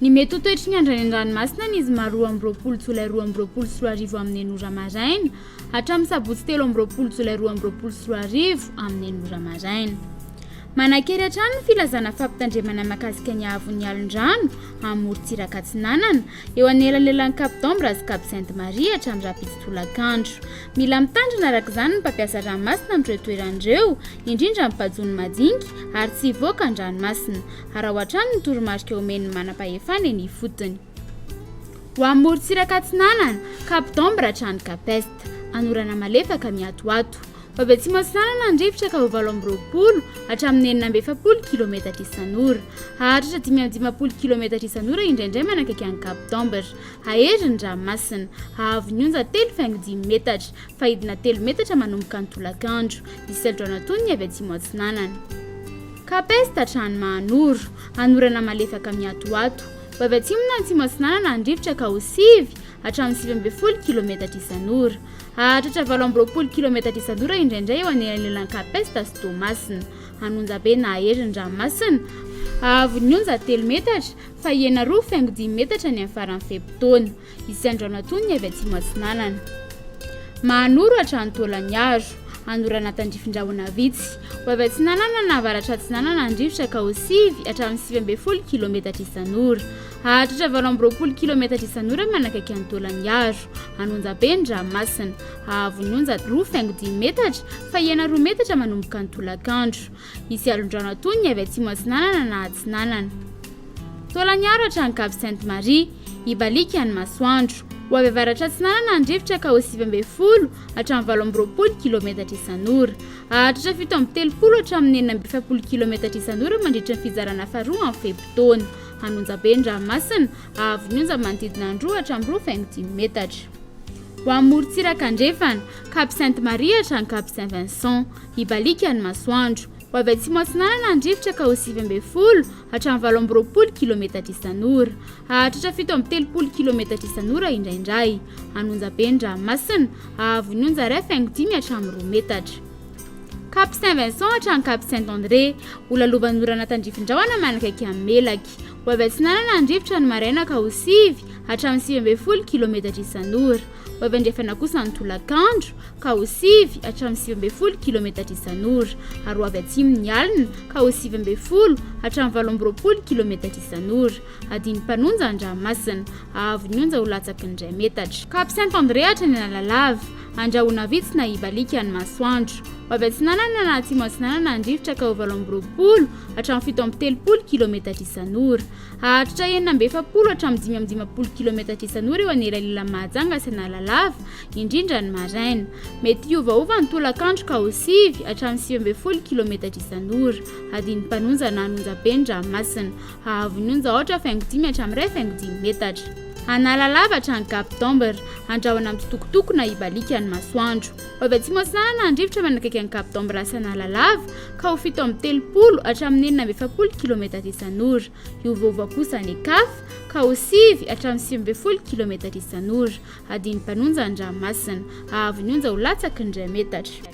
Ny mety ho toetry ny andro any an-dranomasina ny izy 12 Jolay 2024 amin'ny enora maraina hatramin'ny sabotsy 13 Jolay 2024 amin'ny enora maraina. Manan-kery hatrany ny filazana fampitandremana mahakasika ny ahavon'ny alon-drano amin'ny morontsiraka Atsinanana eo anelanelan'ny Cap d'Ambre sy Cap Sainte-Marie hatramin'ny rapitsy tolakandro. Mila mitandrina araka izany ny mpampiasa ranomasina amin'ireo toeran'ireo, indrindra amin'ny mpajony madinika ary tsy hivoaka ny ranomasina, ary ao hatrany ny toromarika omen'ny manam-pahefana eny ifotony. Ho amin'ny morontsiraka Atsinanana, Cap d'Ambre hatrany Capeste, anorana malefaka miatoato. Avy atsimo Atsinanana andrivotra ka ho 820 hatramin'ny 440 km isan'ora. Hahatratra 550 km isan'ora indraindray manakaiky an'i Cap d'Ambre. Hahery ny ranomasina, hahavon'ny onja 3.5 metatra, fahidina 3 metatra manomboka ny tolakandro. Misy eldrona tonony avy atsimo Atsinanana. Capeste hatrany Mahanoro, anorana malefaka miatoato. Avy atsimona ny atsimo Atsinanana andrivotra ka ho 9 hatramin'ny 9.20 km isan'ora. Hahatratra 820 km isan'ora indraindray eo anelanelan'ny Capeste sy Toamasina. Hanonja be na hahery ny ranomasina, hahavon'ny onja 3 metatra, fa 9.10 metatra ny amin'ny faran'ny fepitaona. Misy androana tonony avy atsimo Atsinanana. Mahanoro hatrany Taolagnaro, anorana tandrifin-drahona vitsy. Avy Atsinanana na avaratra Atsinanana andrivotra ka ho 9 hatramin'ny 9.20 km isan'ora. Hahatratra 820 km isan'ora manakaiky an'i Taolagnaro. Hanonja be ny ranomasina, hahavon'ny onja 2.10 metatra, fa 2 metatra manomboka ny tolakandro. Misy alon-drano tonony avy atsimo Atsinanana na Atsinanana. Taolagnaro hatrany Cap Sainte-Marie, ibalika ny masoandro. Ho avy avaratra Atsinanana andrivotra ka ho 9.10 hatramin'ny 820 km isan'ora. Hahatratra 7.30 hatramin'ny 8.70 km isan'ora mandritra ny fizarana faharoa amin'ny fepitaona. Hanonja be ny ranomasina, hahavon'ny onja manodidina 2 hatramin'ny 2.10 metatra. Ho amin'ny morontsiraka andrefana, Cap Sainte-Marie hatrany Cap Saint-Vincent, ibalika ny masoandro. Ho avy atsimo Atsinanana andrivotra ka ho 9.10 hatramin'ny 8.20 km isan'ora. Hahatratra 7.30 km isan'ora indraindray. Hanonja be ny ranomasina, hahavon'ny onja 2.5 hatramin'ny 2 metatra. Cap Saint-Vincent hatrany Cap Saint-André, ho lalovan'orana tandrifin-drahona manakaiky amin'ny Melaky. Ho avy Atsinanana andrivotra ny maraina ka ho 9 hatramin'ny 9.10 km isan'ora. Ho avy andrefana kosa ny tolakandro ka ho 9 hatramin'ny 9.10 km isan'ora. Ary ho avy atsimo ny alina ka ho 9.10 hatramin'ny 8.20 km isan'ora. Adiny mpanonja ny ranomasina, hahavon'ny onja ho latsaky ny 2 metatra. Cap Saint-André hatrany Analalava, andrahona vitsy na ibalika ny masoandro. Ho avy Atsinanana na atsimo Atsinanana andrivotra ka ho 8.20 hatramin'ny 7.30 km isan'ora. Hahatratra 9.70 hatramin'ny 5.50 km isan'ora eo anelanelan'ny Mahajanga sy Analalava, indrindra ny maraina. Mety hiovaova ny tolakandro ka ho 9 hatramin'ny 9.10 km isan'ora. Adiny mpanonja na hanonja be ny ranomasina, hahavon'ny onja 8.5 hatramin'ny 2.10 metatra. Analalava hatrany Cap d'Ambre, andrahoana amin'ny tokotoko na ibalika ny masoandro. Avy atsimo Atsinanana andrivotra manakaiky an'i Cap d'Ambre sy Analalava ka ho 7.30 hatramin'ny 9.70 km isan'ora. Hiovaova kosa ny Kafa ka ho 9 hatramin'ny 9.10 km isan'ora. Adiny mpanonja ny ranomasina, hahavon'ny onja ho latsaky ny 2 metatra.